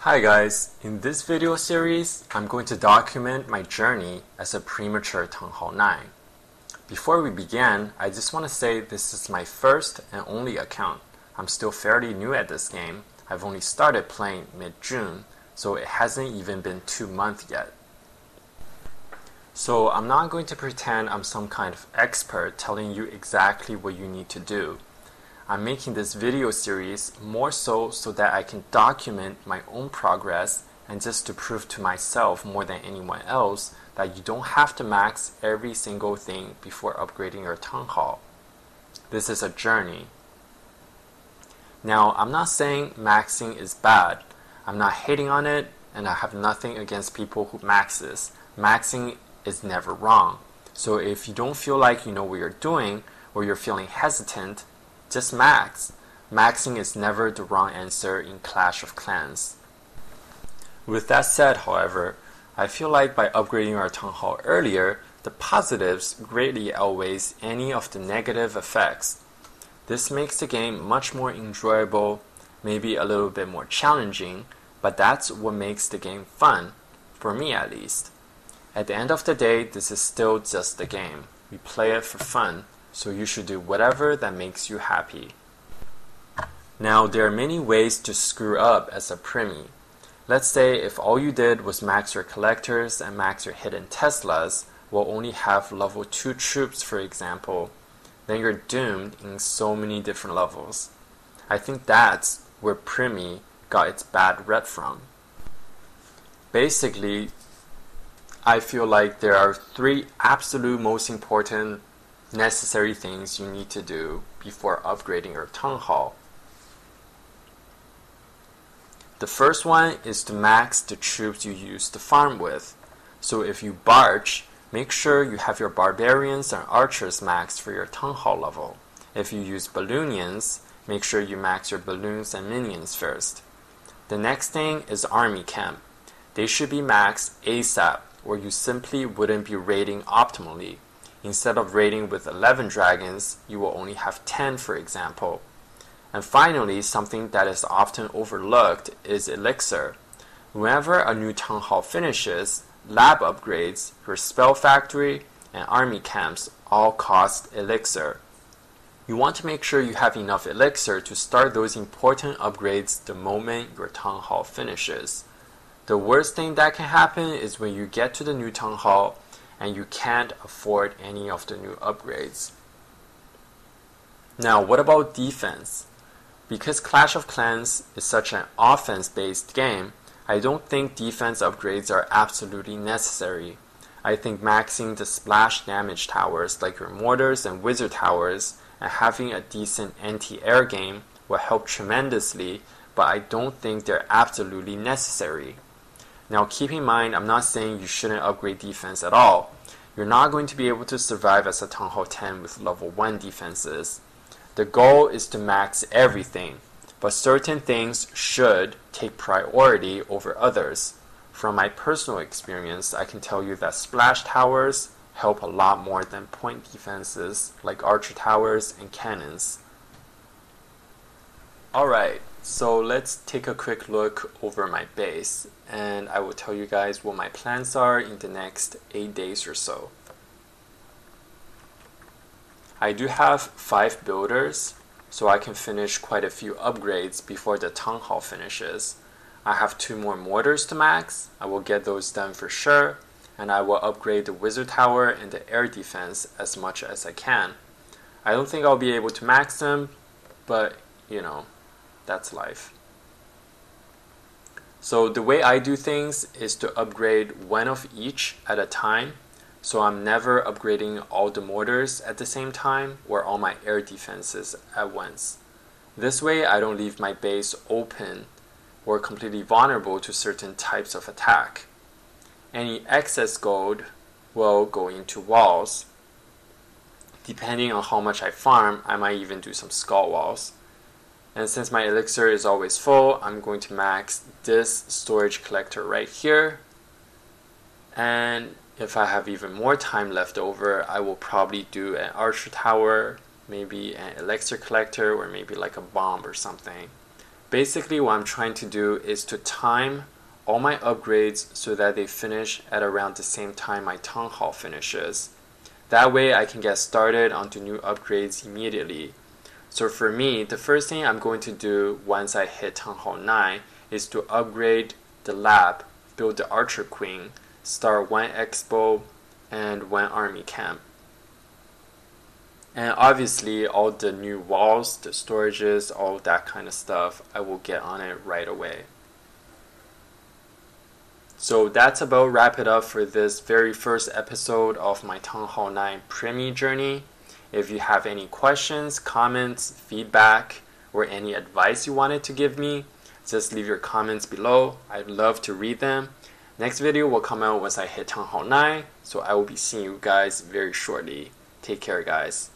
Hi guys, in this video series, I'm going to document my journey as a premature Town Hall 9. Before we begin, I just want to say this is my first and only account. I'm still fairly new at this game. I've only started playing mid-June, so it hasn't even been 2 months yet. So I'm not going to pretend I'm some kind of expert telling you exactly what you need to do. I'm making this video series more so that I can document my own progress and just to prove to myself more than anyone else that you don't have to max every single thing before upgrading your Town Hall. This is a journey. Now, I'm not saying maxing is bad. I'm not hating on it, and I have nothing against people who maxes. Maxing is never wrong. So if you don't feel like you know what you're doing or you're feeling hesitant, just max. Maxing is never the wrong answer in Clash of Clans. With that said, however, I feel like by upgrading our Town Hall earlier, the positives greatly outweighs any of the negative effects. This makes the game much more enjoyable, maybe a little bit more challenging, but that's what makes the game fun, for me at least. At the end of the day, this is still just a game. We play it for fun. So you should do whatever that makes you happy. Now, there are many ways to screw up as a premi. Let's say if all you did was max your collectors and max your hidden Teslas, while only have level 2 troops for example, then you're doomed in so many different levels. I think that's where premi got its bad rep from. Basically, I feel like there are 3 absolute most important necessary things you need to do before upgrading your Town Hall. The first one is to max the troops you use to farm with. So if you barge, make sure you have your barbarians and archers maxed for your Town Hall level. If you use balloonians, make sure you max your balloons and minions first. The next thing is army camp. They should be maxed ASAP, or you simply wouldn't be raiding optimally. Instead of raiding with 11 dragons, you will only have 10 for example. And finally, something that is often overlooked is elixir. Whenever a new Town Hall finishes, lab upgrades, your spell factory, and army camps all cost elixir. You want to make sure you have enough elixir to start those important upgrades the moment your Town Hall finishes. The worst thing that can happen is when you get to the new Town Hall and you can't afford any of the new upgrades. Now, what about defense? Because Clash of Clans is such an offense-based game, I don't think defense upgrades are absolutely necessary. I think maxing the splash damage towers like your mortars and wizard towers and having a decent anti-air game will help tremendously, but I don't think they're absolutely necessary. Now keep in mind, I'm not saying you shouldn't upgrade defense at all. You're not going to be able to survive as a Town Hall 10 with level 1 defenses. The goal is to max everything, but certain things should take priority over others. From my personal experience, I can tell you that splash towers help a lot more than point defenses like archer towers and cannons. Alright, so let's take a quick look over my base, and I will tell you guys what my plans are in the next 8 days or so. I do have 5 builders, so I can finish quite a few upgrades before the Town Hall finishes. I have 2 more mortars to max, I will get those done for sure, and I will upgrade the wizard tower and the air defense as much as I can. I don't think I'll be able to max them, but you know, that's life. So the way I do things is to upgrade one of each at a time. So I'm never upgrading all the mortars at the same time or all my air defenses at once. This way I don't leave my base open or completely vulnerable to certain types of attack. Any excess gold will go into walls. Depending on how much I farm, I might even do some skull walls. And since my elixir is always full, I'm going to max this storage collector right here. And if I have even more time left over, I will probably do an archer tower, maybe an elixir collector, or maybe like a bomb or something. Basically, what I'm trying to do is to time all my upgrades so that they finish at around the same time my Town Hall finishes. That way I can get started onto new upgrades immediately. So for me, the first thing I'm going to do once I hit Town Hall 9 is to upgrade the lab, build the Archer Queen, start 1 Expo and 1 Army Camp. And obviously all the new walls, the storages, all that kind of stuff, I will get on it right away. So that's about wrap it up for this very first episode of my Town Hall 9 Premi journey. If you have any questions, comments, feedback, or any advice you wanted to give me, just leave your comments below. I'd love to read them. Next video will come out once I hit Town Hall 9, so I will be seeing you guys very shortly. Take care, guys.